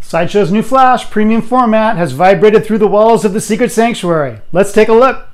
Sideshow's new Flash premium format has vibrated through the walls of the secret sanctuary. Let's take a look.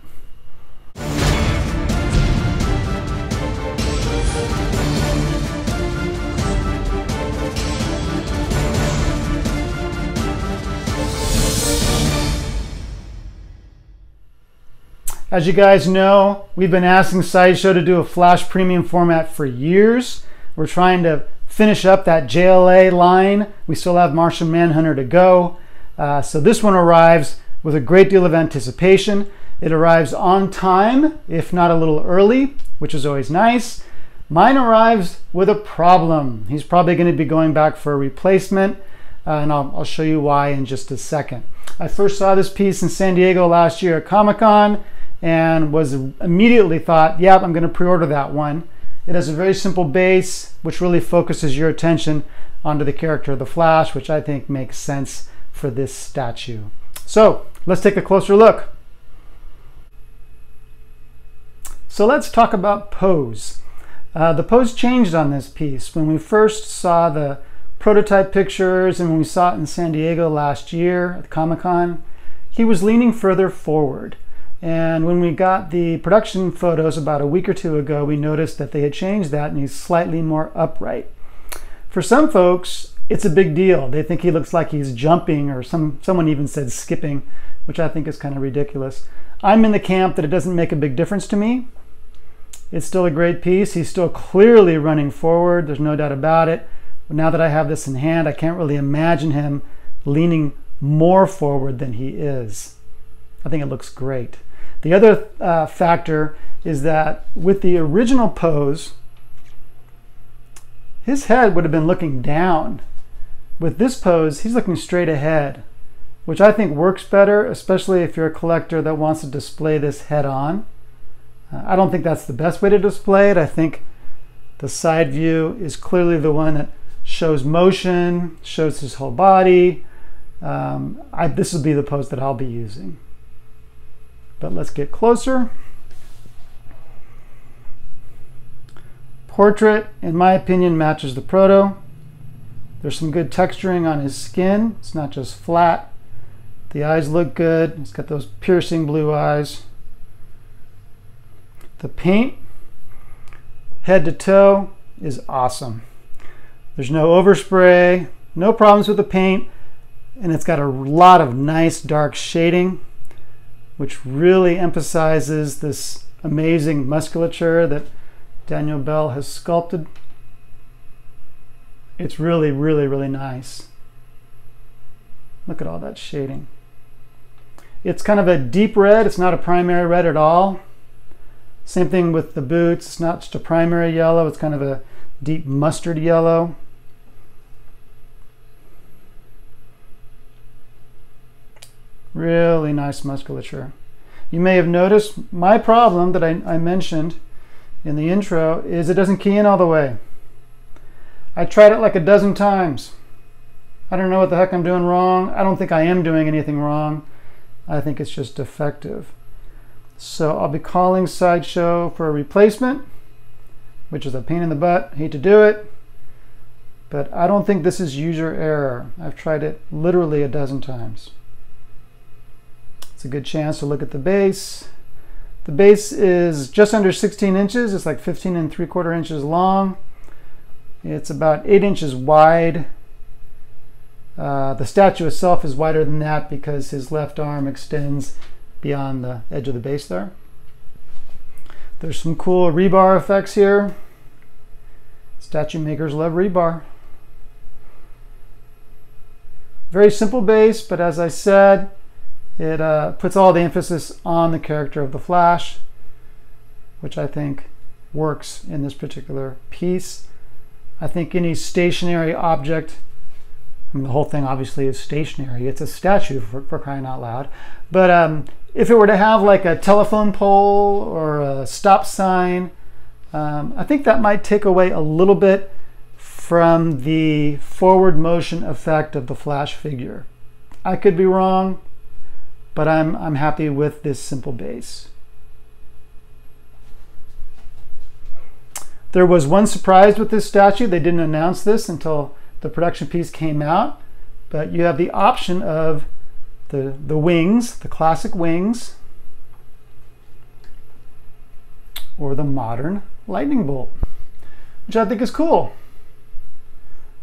As you guys know, we've been asking Sideshow to do a Flash premium format for years. We're trying to finish up that JLA line. We still have Martian Manhunter to go. So this one arrives with a great deal of anticipation. It arrives on time, if not a little early, which is always nice. Mine arrives with a problem. He's probably going to be going back for a replacement, and I'll show you why in just a second. I first saw this piece in San Diego last year at Comic-Con and was immediately thought, yep, I'm going to pre-order that one. It has a very simple base, which really focuses your attention onto the character of the Flash, which I think makes sense for this statue. So let's take a closer look. So let's talk about pose. The pose changed on this piece. When we first saw the prototype pictures and when we saw it in San Diego last year at Comic-Con, he was leaning further forward. And when we got the production photos about a week or two ago, we noticed that they had changed that and he's slightly more upright. For some folks, it's a big deal. They think he looks like he's jumping, or someone even said skipping, which I think is kind of ridiculous. I'm in the camp that it doesn't make a big difference to me. It's still a great piece. He's still clearly running forward. There's no doubt about it. But now that I have this in hand, I can't really imagine him leaning more forward than he is. I think it looks great. The other factor is that with the original pose, his head would have been looking down. With this pose, he's looking straight ahead, which I think works better, especially if you're a collector that wants to display this head on. I don't think that's the best way to display it. I think the side view is clearly the one that shows motion, shows his whole body. This will be the pose that I'll be using. But let's get closer. Portrait, in my opinion, matches the proto. There's some good texturing on his skin. It's not just flat. The eyes look good. He's got those piercing blue eyes. The paint, head to toe, is awesome. There's no overspray, no problems with the paint, and it's got a lot of nice dark shading, which really emphasizes this amazing musculature that Daniel Bell has sculpted. It's really, really, really nice. Look at all that shading. It's kind of a deep red. It's not a primary red at all. Same thing with the boots. It's not just a primary yellow. It's kind of a deep mustard yellow. Really nice musculature. You may have noticed my problem that I mentioned in the intro is it doesn't key in all the way. I tried it like a dozen times. I don't know what the heck I'm doing wrong. I don't think I am doing anything wrong. I think it's just defective. So I'll be calling Sideshow for a replacement, which is a pain in the butt. Hate to do it, but I don't think this is user error. I've tried it literally a dozen times. It's a good chance to look at the base. The base is just under 16 inches. It's like 15 3/4 inches long. It's about 8 inches wide. The statue itself is wider than that because his left arm extends beyond the edge of the base there. There's some cool rebar effects here. Statue makers love rebar. Very simple base, but as I said, it puts all the emphasis on the character of the Flash, which I think works in this particular piece. I think any stationary object, I mean, the whole thing obviously is stationary. It's a statue for crying out loud. But if it were to have like a telephone pole or a stop sign, I think that might take away a little bit from the forward motion effect of the Flash figure. I could be wrong, but I'm happy with this simple base. There was one surprise with this statue. They didn't announce this until the production piece came out, But you have the option of the wings, the classic wings, or the modern lightning bolt, which I think is cool.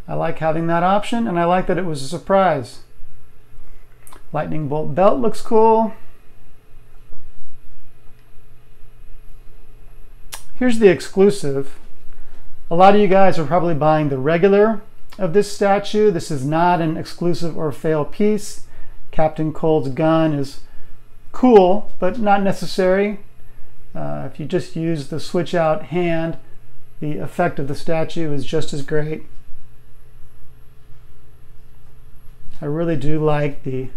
I like having that option, and I like that it was a surprise. Lightning bolt belt looks cool. Here's the exclusive. A lot of you guys are probably buying the regular of this statue. This is not an exclusive or fail piece. Captain Cold's gun is cool, but not necessary. If you just use the switch out hand, the effect of the statue is just as great. I really do like the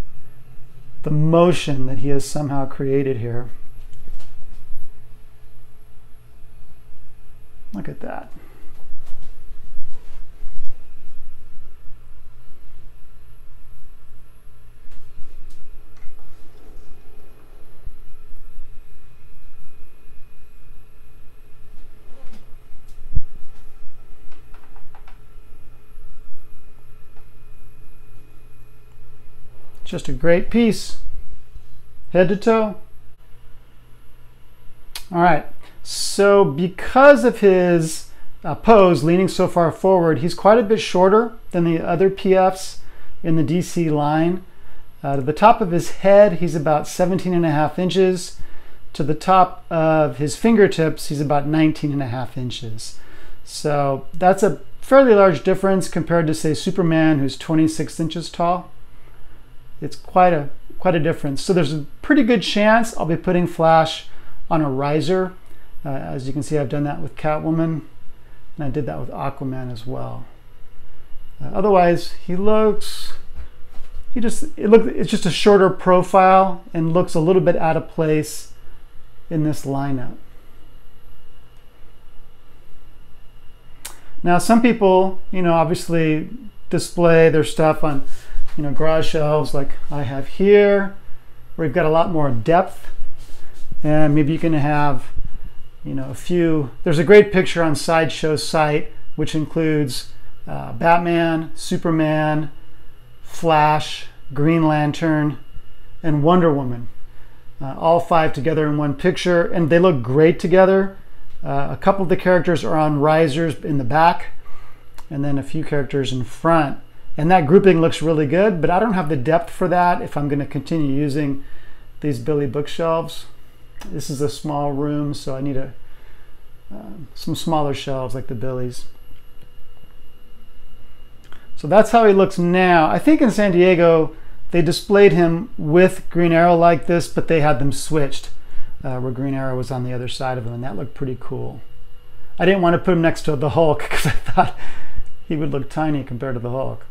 motion that he has somehow created here. Look at that. Just a great piece, head to toe. All right, so because of his pose leaning so far forward, he's quite a bit shorter than the other PFs in the DC line. To the top of his head, he's about 17.5 inches. To the top of his fingertips, he's about 19.5 inches. So that's a fairly large difference compared to, say, Superman, who's 26 inches tall. It's quite a difference. So there's a pretty good chance I'll be putting Flash on a riser. As you can see, I've done that with Catwoman, and I did that with Aquaman as well. Otherwise, it's just a shorter profile and looks a little bit out of place in this lineup. Now, some people, obviously display their stuff on garage shelves like I have here, where you've got a lot more depth, and maybe you can have a few. There's a great picture on Sideshow's site which includes Batman, Superman, Flash, Green Lantern, and Wonder Woman, all 5 together in one picture, and they look great together. A couple of the characters are on risers in the back, and then a few characters in front. And that grouping looks really good, but I don't have the depth for that if I'm going to continue using these Billy bookshelves. This is a small room, so I need some smaller shelves like the Billies. So that's how he looks now. I think in San Diego, they displayed him with Green Arrow like this, but they had them switched, where Green Arrow was on the other side of him, and that looked pretty cool. I didn't want to put him next to the Hulk because I thought he would look tiny compared to the Hulk.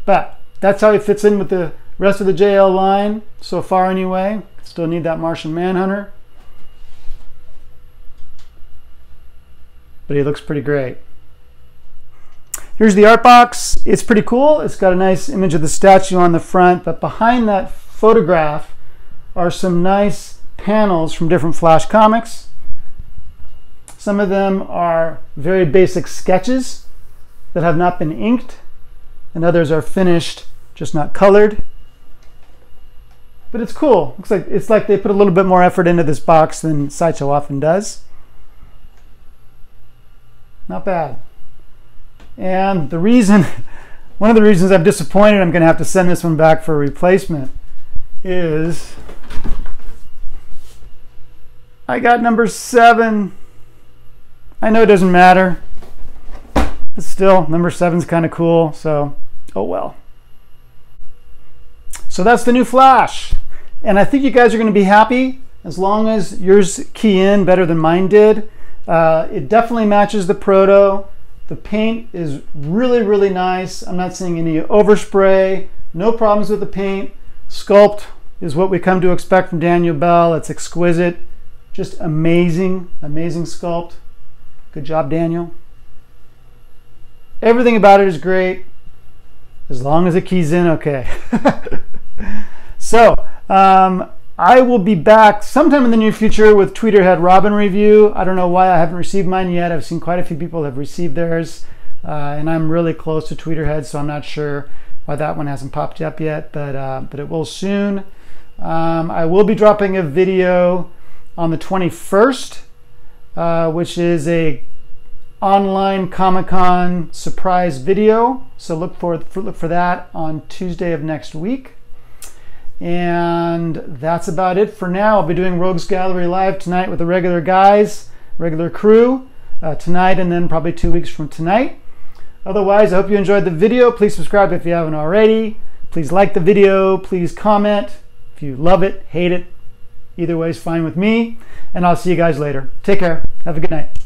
But that's how he fits in with the rest of the JL line so far anyway. Still need that Martian Manhunter. But he looks pretty great. Here's the art box. It's pretty cool. It's got a nice image of the statue on the front, but behind that photograph are some nice panels from different Flash comics. Some of them are very basic sketches that have not been inked, and others are finished, just not colored. But it's cool. It's like they put a little bit more effort into this box than Sideshow often does. Not bad. And one of the reasons I'm disappointed I'm going to have to send this one back for a replacement is I got number 7. I know it doesn't matter, but still, number 7's kind of cool, so oh well. So that's the new Flash, and I think you guys are going to be happy as long as yours key in better than mine did. It definitely matches the Proto. The paint is really, really nice. I'm not seeing any overspray, no problems with the paint. Sculpt is what we come to expect from Daniel Bell. It's exquisite, just amazing, amazing sculpt. Good job, Daniel. Everything about it is great, as long as it keys in okay. So, I will be back sometime in the near future with Tweeterhead Robin review. I don't know why I haven't received mine yet. I've seen quite a few people have received theirs, and I'm really close to Tweeterhead, so I'm not sure why that one hasn't popped up yet, but it will soon. I will be dropping a video on the 21st, which is a online Comic-Con surprise video. So look for that on Tuesday of next week. And that's about it for now. I'll be doing Rogues Gallery Live tonight with the regular guys, regular crew, tonight and then probably 2 weeks from tonight. Otherwise, I hope you enjoyed the video. Please subscribe if you haven't already. Please like the video. Please comment. If you love it, hate it, either way is fine with me. And I'll see you guys later. Take care. Have a good night.